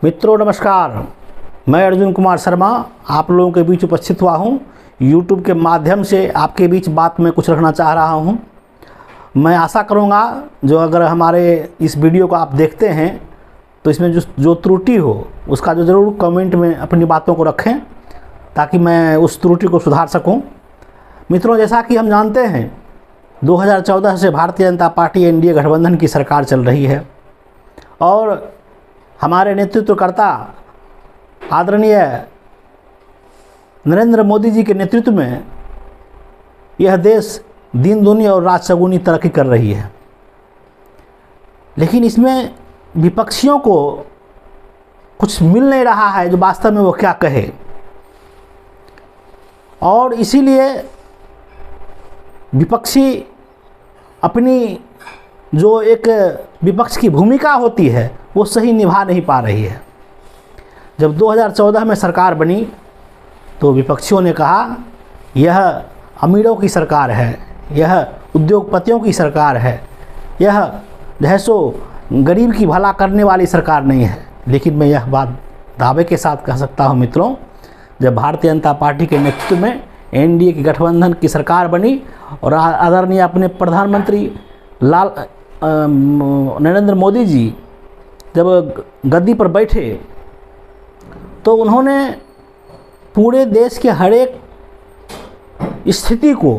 मित्रों नमस्कार, मैं अर्जुन कुमार शर्मा आप लोगों के बीच उपस्थित हुआ हूं। YouTube के माध्यम से आपके बीच बात में कुछ रखना चाह रहा हूं। मैं आशा करूंगा जो अगर हमारे इस वीडियो को आप देखते हैं तो इसमें जो त्रुटि हो उसका जो ज़रूर कमेंट में अपनी बातों को रखें ताकि मैं उस त्रुटि को सुधार सकूं। मित्रों, जैसा कि हम जानते हैं 2014 से भारतीय जनता पार्टी एनडीए गठबंधन की सरकार चल रही है और हमारे नेतृत्वकर्ता आदरणीय नरेंद्र मोदी जी के नेतृत्व में यह देश दिन दुनी और रात चौगुनी तरक्की कर रही है। लेकिन इसमें विपक्षियों को कुछ मिल नहीं रहा है जो वास्तव में वो क्या कहे, और इसीलिए विपक्षी अपनी जो एक विपक्ष की भूमिका होती है वो सही निभा नहीं पा रही है। जब 2014 में सरकार बनी तो विपक्षियों ने कहा यह अमीरों की सरकार है, यह उद्योगपतियों की सरकार है, यह जो सो गरीब की भला करने वाली सरकार नहीं है। लेकिन मैं यह बात दावे के साथ कह सकता हूं मित्रों, जब भारतीय जनता पार्टी के नेतृत्व में एनडीए की गठबंधन की सरकार बनी और आदरणीय अपने प्रधानमंत्री नरेंद्र मोदी जी जब गद्दी पर बैठे तो उन्होंने पूरे देश के हर एक स्थिति को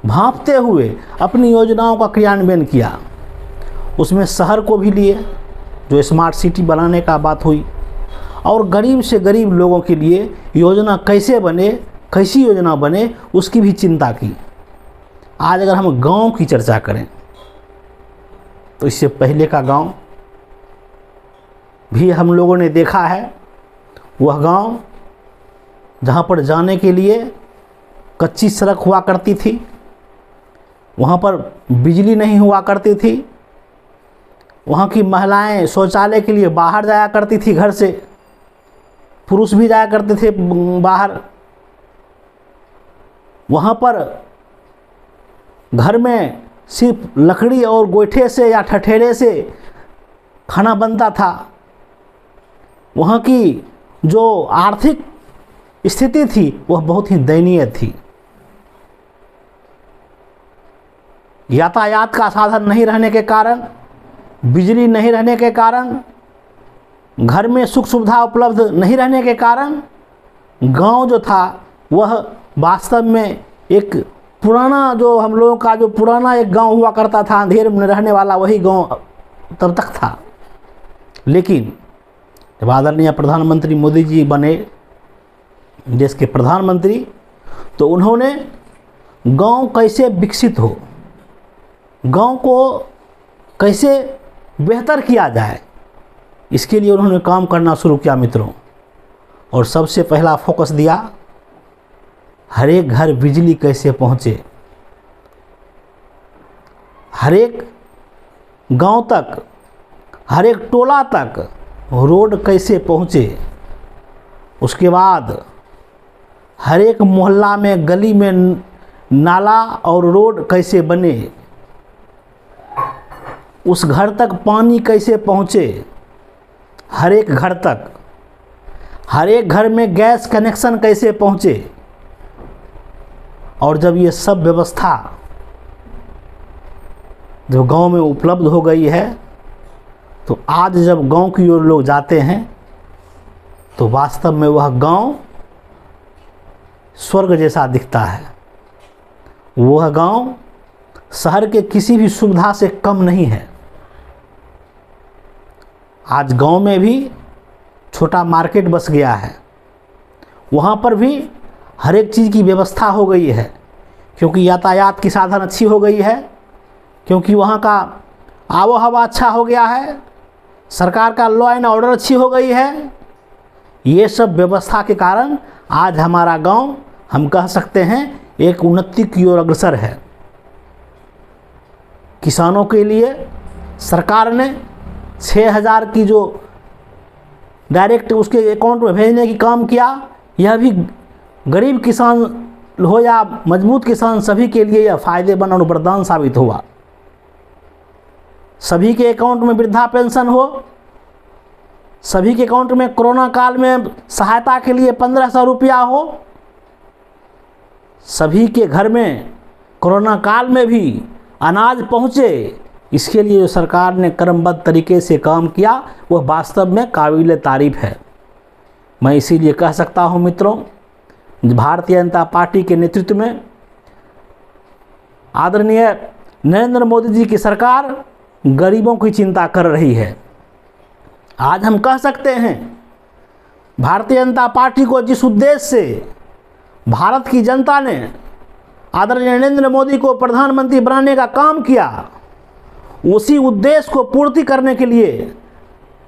भांपते हुए अपनी योजनाओं का क्रियान्वयन किया। उसमें शहर को भी लिए, जो स्मार्ट सिटी बनाने का बात हुई, और गरीब से गरीब लोगों के लिए योजना कैसे बने, कैसी योजना बने उसकी भी चिंता की। आज अगर हम गांव की चर्चा करें तो इससे पहले का गांव भी हम लोगों ने देखा है। वह गांव जहां पर जाने के लिए कच्ची सड़क हुआ करती थी, वहां पर बिजली नहीं हुआ करती थी, वहां की महिलाएं शौचालय के लिए बाहर जाया करती थी घर से, पुरुष भी जाया करते थे बाहर। वहां पर घर में सिर्फ लकड़ी और गोईठे से या ठठेरे से खाना बनता था। वहाँ की जो आर्थिक स्थिति थी वह बहुत ही दयनीय थी। यातायात का साधन नहीं रहने के कारण, बिजली नहीं रहने के कारण, घर में सुख सुविधा उपलब्ध नहीं रहने के कारण गांव जो था वह वास्तव में एक पुराना, जो हम लोगों का जो पुराना एक गांव हुआ करता था, अंधेर में रहने वाला वही गांव तब तक था। लेकिन जब आदरणीय प्रधानमंत्री मोदी जी बने देश के प्रधानमंत्री तो उन्होंने गांव कैसे विकसित हो, गांव को कैसे बेहतर किया जाए, इसके लिए उन्होंने काम करना शुरू किया मित्रों। और सबसे पहला फोकस दिया हर एक घर बिजली कैसे पहुंचे, हर एक गांव तक, हर एक टोला तक रोड कैसे पहुंचे। उसके बाद हर एक मोहल्ला में, गली में नाला और रोड कैसे बने, उस घर तक पानी कैसे पहुंचे, हर एक घर तक, हर एक घर में गैस कनेक्शन कैसे पहुंचे। और जब ये सब व्यवस्था जो गांव में उपलब्ध हो गई है तो आज जब गांव की ओर लोग जाते हैं तो वास्तव में वह गांव स्वर्ग जैसा दिखता है। वह गांव शहर के किसी भी सुविधा से कम नहीं है। आज गांव में भी छोटा मार्केट बस गया है, वहाँ पर भी हर एक चीज़ की व्यवस्था हो गई है, क्योंकि यातायात की साधन अच्छी हो गई है, क्योंकि वहाँ का आबो हवा अच्छा हो गया है, सरकार का लॉ एंड ऑर्डर अच्छी हो गई है। ये सब व्यवस्था के कारण आज हमारा गांव, हम कह सकते हैं, एक उन्नति की ओर अग्रसर है। किसानों के लिए सरकार ने 6,000 की जो डायरेक्ट उसके अकाउंट में भेजने की काम किया। यह भी गरीब किसान हो या मजबूत किसान, सभी के लिए यह फायदेमंद और वरदान साबित हुआ। सभी के अकाउंट में वृद्धा पेंशन हो, सभी के अकाउंट में कोरोना काल में सहायता के लिए 1500 रुपया हो, सभी के घर में कोरोना काल में भी अनाज पहुँचे, इसके लिए जो सरकार ने क्रमबद्ध तरीके से काम किया वह वास्तव में काबिल तारीफ़ है। मैं इसीलिए कह सकता हूं मित्रों, भारतीय जनता पार्टी के नेतृत्व में आदरणीय नरेंद्र मोदी जी की सरकार गरीबों की चिंता कर रही है। आज हम कह सकते हैं भारतीय जनता पार्टी को जिस उद्देश्य से भारत की जनता ने आदरणीय नरेंद्र मोदी को प्रधानमंत्री बनाने का काम किया, उसी उद्देश्य को पूर्ति करने के लिए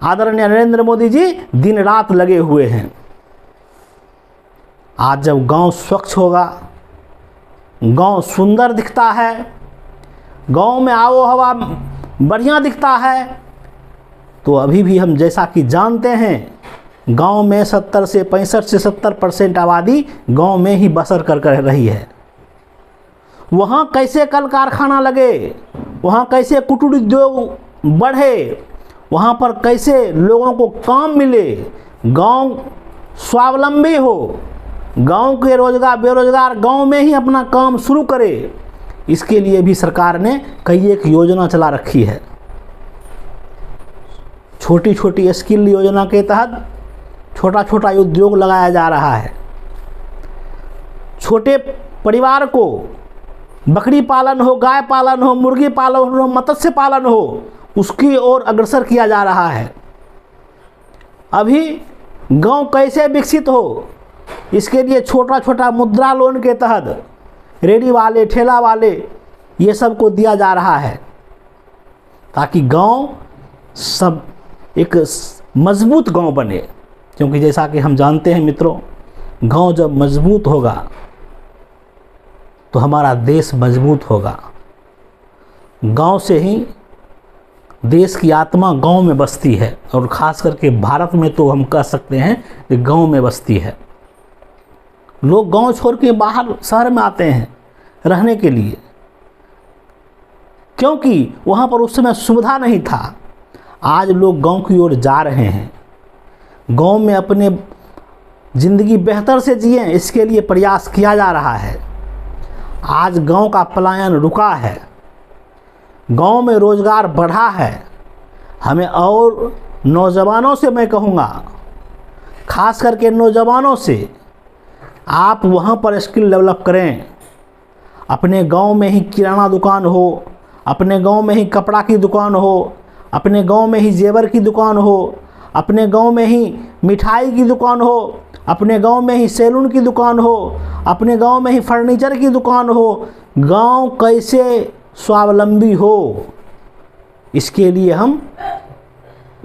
आदरणीय नरेंद्र मोदी जी दिन रात लगे हुए हैं। आज जब गांव स्वच्छ होगा, गांव सुंदर दिखता है, गांव में आबो हवा बढ़िया दिखता है, तो अभी भी हम जैसा कि जानते हैं गांव में 65 से 70% आबादी गांव में ही बसर कर रही है। वहाँ कैसे कल कारखाना लगे, वहाँ कैसे कुटीर उद्योग बढ़े, वहाँ पर कैसे लोगों को काम मिले, गांव स्वावलंबी हो, गांव के बेरोजगार गांव में ही अपना काम शुरू करे, इसके लिए भी सरकार ने कई एक योजना चला रखी है। छोटी छोटी स्किल योजना के तहत छोटा छोटा उद्योग लगाया जा रहा है। छोटे परिवार को बकरी पालन हो, गाय पालन हो, मुर्गी पालन हो, मत्स्य पालन हो, उसकी ओर अग्रसर किया जा रहा है। अभी गांव कैसे विकसित हो, इसके लिए छोटा छोटा मुद्रा लोन के तहत रेडी वाले, ठेला वाले, ये सब को दिया जा रहा है, ताकि गांव सब एक मजबूत गांव बने। क्योंकि जैसा कि हम जानते हैं मित्रों, गांव जब मजबूत होगा तो हमारा देश मजबूत होगा। गांव से ही देश की आत्मा गांव में बसती है, और ख़ास करके भारत में तो हम कह सकते हैं कि गांव में बसती है। लोग गांव छोड़ के बाहर शहर में आते हैं रहने के लिए, क्योंकि वहाँ पर उस समय सुविधा नहीं था। आज लोग गांव की ओर जा रहे हैं, गांव में अपने ज़िंदगी बेहतर से जिएं, इसके लिए प्रयास किया जा रहा है। आज गांव का पलायन रुका है, गांव में रोज़गार बढ़ा है। हमें और नौजवानों से मैं कहूँगा, ख़ास करके नौजवानों से, आप वहाँ पर स्किल डेवलप करें। अपने गांव में ही किराना दुकान हो, अपने गांव में ही कपड़ा की दुकान हो, अपने गांव में ही जेवर की दुकान हो, अपने गांव में ही मिठाई की दुकान हो, अपने गांव में ही सैलून की दुकान हो, अपने गांव में ही फर्नीचर की दुकान हो। गांव कैसे स्वावलंबी हो, इसके लिए हम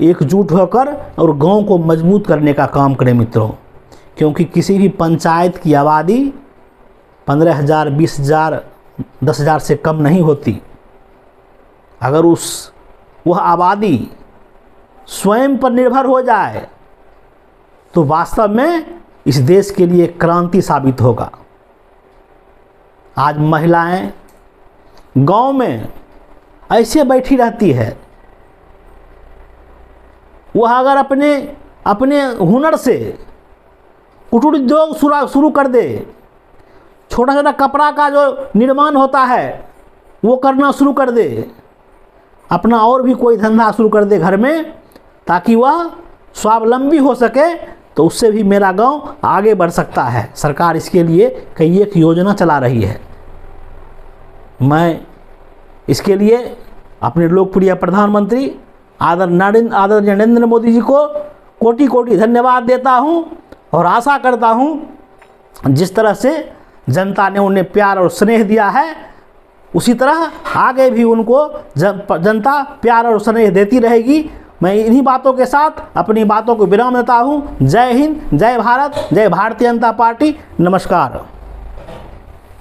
एकजुट होकर और गांव को मजबूत करने का काम करें मित्रों। क्योंकि किसी भी पंचायत की आबादी 15,000, 20,000, 10,000 से कम नहीं होती। अगर वह आबादी स्वयं पर निर्भर हो जाए तो वास्तव में इस देश के लिए क्रांति साबित होगा। आज महिलाएं गांव में ऐसे बैठी रहती है, वह अगर अपने हुनर से कुटीर उद्योग शुरू कर दे, छोटा छोटा कपड़ा का जो निर्माण होता है वो करना शुरू कर दे, अपना और भी कोई धंधा शुरू कर दे घर में, ताकि वह स्वावलंबी हो सके, तो उससे भी मेरा गांव आगे बढ़ सकता है। सरकार इसके लिए कई एक योजना चला रही है। मैं इसके लिए अपने लोकप्रिय प्रधानमंत्री आदरणीय नरेंद्र मोदी जी को कोटि कोटि धन्यवाद देता हूं, और आशा करता हूं जिस तरह से जनता ने उन्हें प्यार और स्नेह दिया है, उसी तरह आगे भी उनको जनता प्यार और स्नेह देती रहेगी। मैं इन्हीं बातों के साथ अपनी बातों को विराम देता हूं। जय हिंद, जय भारत, जय भारतीय जनता पार्टी। नमस्कार।